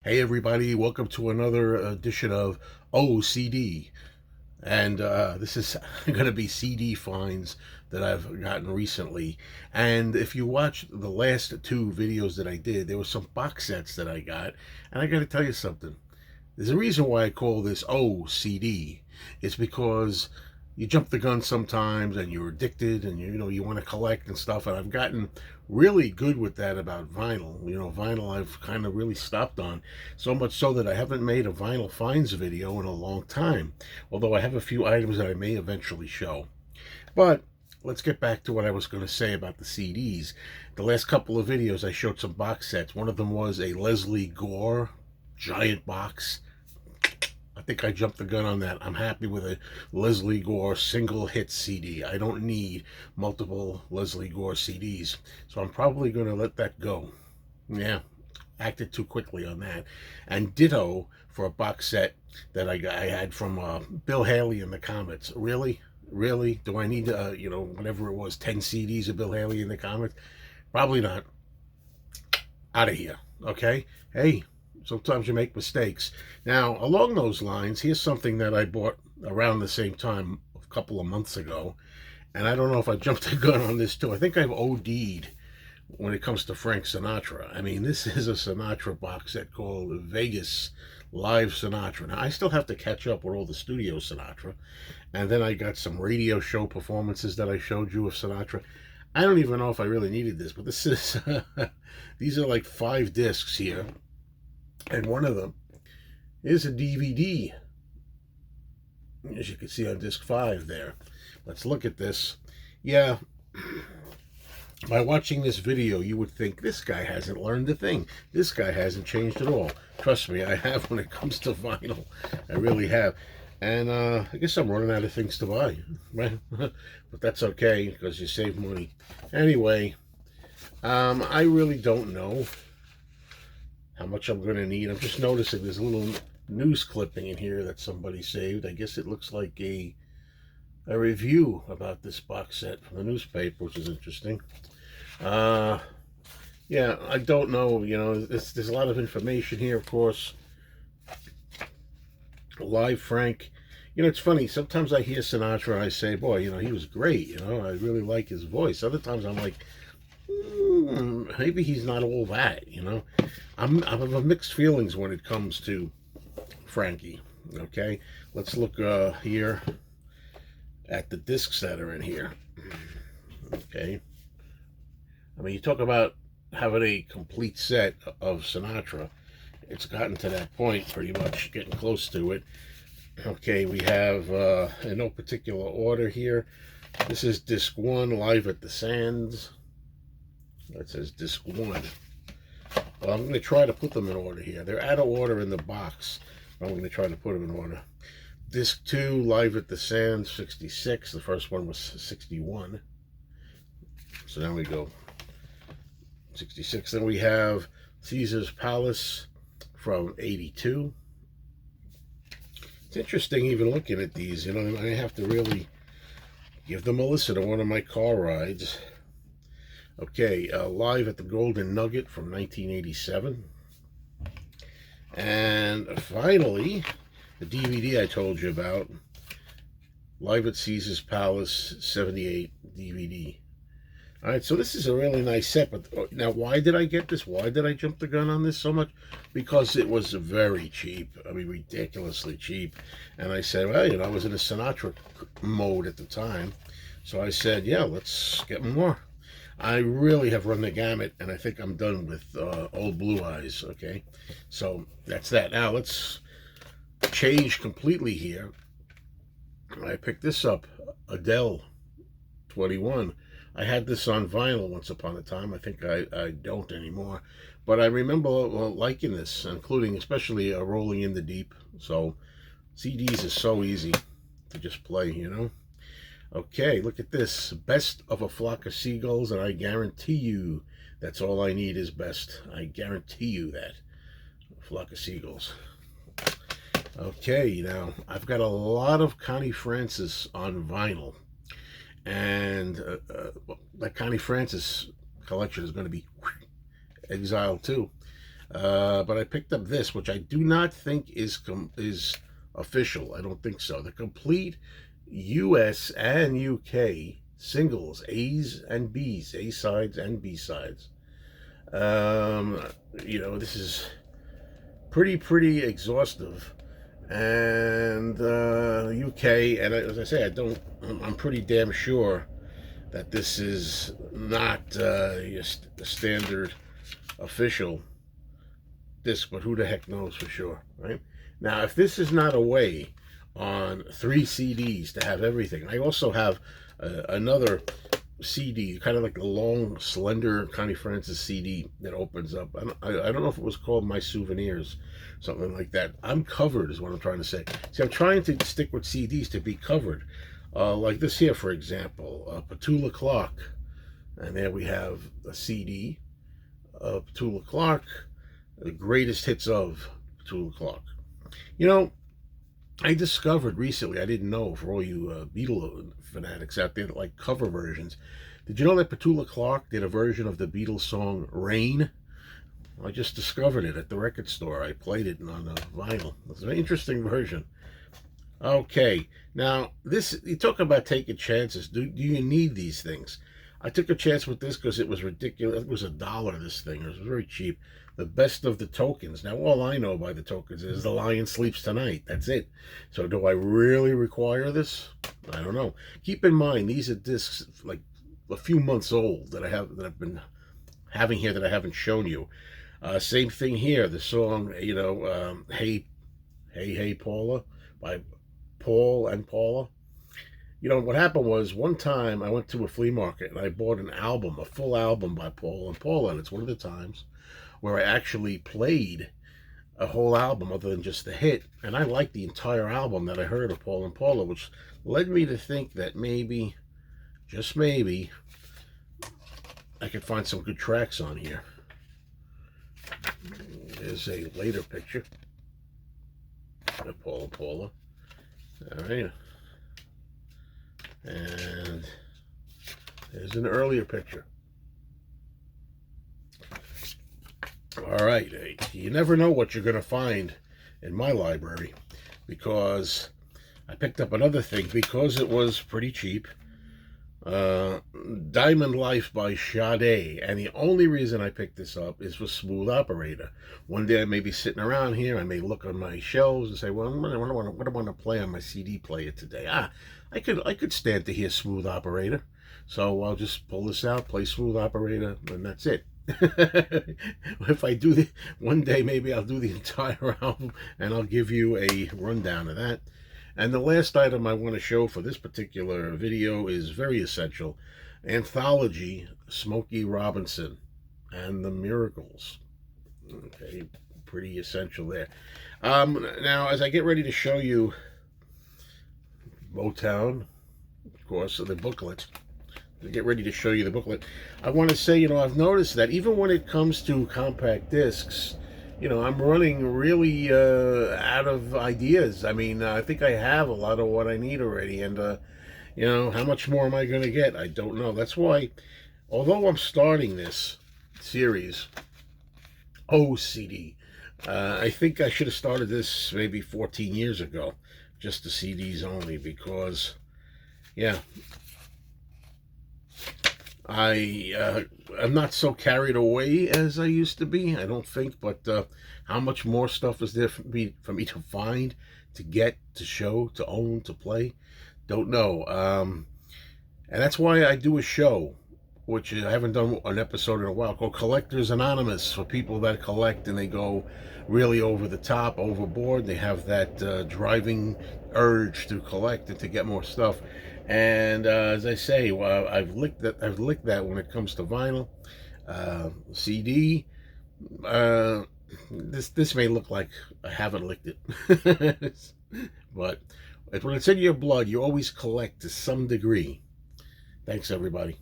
Hey everybody, welcome to another edition of OCD. And this is going to be CD finds that I've gotten recently. And if you watch the last two videos that I did, there were some box sets that I got. And I got to tell you something. There's a reason why I call this OCD. It's because you jump the gun sometimes and you're addicted and you want to collect and stuff. And I've gotten really good with that about vinyl. Vinyl I've kind of really stopped on, so much so that I haven't made a vinyl finds video in a long time. Although I have a few items that I may eventually show. But let's get back to what I was going to say about the CDs. The last couple of videos I showed some box sets. One of them was a Leslie Gore giant box. I think I jumped the gun on that. I'm happy with a Leslie Gore single hit CD. I don't need multiple Leslie Gore CDs. So I'm probably going to let that go. Yeah, acted too quickly on that. And ditto for a box set that I had from Bill Haley and the Comets. Really? Really? Do I need, whatever it was, 10 CDs of Bill Haley and the Comets? Probably not. Out of here. Okay? Hey, sometimes you make mistakes. Now, along those lines, here's something that I bought around the same time a couple of months ago. And I don't know if I jumped the gun on this too. I think I've OD'd when it comes to Frank Sinatra. I mean, this is a Sinatra box set called Vegas Live Sinatra. Now, I still have to catch up with all the studio Sinatra. And then I got some radio show performances that I showed you of Sinatra. I don't even know if I really needed this, but this is, these are like 5 discs here. And one of them is a DVD, as you can see on disc 5 there. Let's look at this. Yeah, by watching this video, you would think this guy hasn't learned a thing. This guy hasn't changed at all. Trust me, I have when it comes to vinyl. I really have. And I guess I'm running out of things to buy. Right? But that's okay, because you save money. Anyway, I really don't know how much I'm going to need. I'm just noticing there's a little news clipping in here that somebody saved. I guess it looks like a review about this box set from the newspaper, which is interesting. Yeah, I don't know. There's a lot of information here, of course. Live Frank. It's funny. Sometimes I hear Sinatra and I say, boy, he was great. I really like his voice. Other times I'm like, maybe he's not all that. I'm of mixed feelings when it comes to Frankie. Okay, let's look here at the discs that are in here. Okay, I mean, you talk about having a complete set of Sinatra. It's gotten to that point, pretty much getting close to it. Okay, we have in no particular order here. This is disc 1, Live at the Sands. That says disc 1. Well, I'm going to try to put them in order here. They're out of order in the box. I'm going to try to put them in order. Disc 2, Live at the Sands, 66. The first one was 61. So now we go 66. Then we have Caesar's Palace from 82. It's interesting even looking at these. I have to really give them a listen to one of my car rides. Okay, Live at the Golden Nugget from 1987. And finally, the DVD I told you about, Live at Caesar's Palace 78 DVD. All right, so this is a really nice set. But now, why did I get this? Why did I jump the gun on this so much? Because it was very cheap. I mean, ridiculously cheap. And I said, well, I was in a Sinatra mode at the time. So I said, yeah, let's get more. I really have run the gamut, and I think I'm done with Old Blue Eyes, okay? So that's that. Now, let's change completely here. I picked this up, Adele, 21. I had this on vinyl once upon a time. I think I don't anymore. But I remember liking this, including especially Rolling in the Deep. So CDs is so easy to just play, Okay, look at this. Best of a Flock of Seagulls, and I guarantee you that's all I need is best. I guarantee you that. A Flock of Seagulls. Okay, now, I've got a lot of Connie Francis on vinyl. And that Connie Francis collection is going to be exiled too. But I picked up this, which I do not think is official. I don't think so. The complete U.S. and U.K. singles, A's and B's, A sides and B sides. Um, this is pretty exhaustive. And UK, and as I say, I'm pretty damn sure that this is not a standard official disc, but who the heck knows for sure, right? Now, if this is not a way on 3 CDs to have everything, I also have another CD, kind of like a long, slender Connie Francis CD that opens up. I don't know if it was called My Souvenirs, something like that. I'm covered, is what I'm trying to say. See, I'm trying to stick with CDs to be covered. Like this here, for example, Petula Clark. And there we have a CD of Petula Clark, the greatest hits of Petula Clark. You know, I discovered recently, I didn't know, for all you Beatle fanatics out there that like cover versions, did you know that Petula Clark did a version of the Beatles song Rain? I just discovered it at the record store. I played it on vinyl. It's an interesting version. Okay, now this, you talk about taking chances. Do you need these things? I took a chance with this because it was ridiculous. It was $1, this thing. It was very cheap. The best of the tokens. Now, all I know by the tokens is The Lion Sleeps Tonight. That's it. So do I really require this? I don't know. Keep in mind, these are discs like a few months old that I've been having here that I haven't shown you. Same thing here. The song, Hey, Hey, Hey, Paula by Paul and Paula. What happened was, one time I went to a flea market and I bought an album, a full album by Paul and Paula, and it's one of the times where I actually played a whole album other than just the hit, and I liked the entire album that I heard of Paul and Paula, which led me to think that maybe, just maybe, I could find some good tracks on here. There's a later picture of Paul and Paula. All right. And there's an earlier picture. All right, you never know what you're going to find in my library, because I picked up another thing because it was pretty cheap. Diamond Life by Sade, and the only reason I picked this up is for Smooth Operator. One day I may be sitting around here, I may look on my shelves and say, well, what do I want to play on my CD player today? I could stand to hear Smooth Operator, so I'll just pull this out, play Smooth Operator, and that's it. If I do one day, maybe I'll do the entire album and I'll give you a rundown of that. And the last item I want to show for this particular video is very essential. Anthology, Smokey Robinson and the Miracles. Okay, pretty essential there. Now, as I get ready to show you Motown, of course, the booklet, to get ready to show you the booklet, I want to say, I've noticed that even when it comes to compact discs, I'm running really out of ideas. I mean, I think I have a lot of what I need already, and how much more am I going to get? I don't know. That's why, although I'm starting this series, OCD, I think I should have started this maybe 14 years ago, just the CDs only, because, yeah, I'm not so carried away as I used to be, I don't think, but how much more stuff is there for me to find, to get, to show, to own, to play? Don't know. And that's why I do a show, which I haven't done an episode in a while, called Collectors Anonymous, for people that collect and they go really over the top, overboard. They have that driving urge to collect and to get more stuff. And as I say, I've licked that when it comes to vinyl, CD. This may look like I haven't licked it, but when it's in your blood, you always collect to some degree. Thanks, everybody.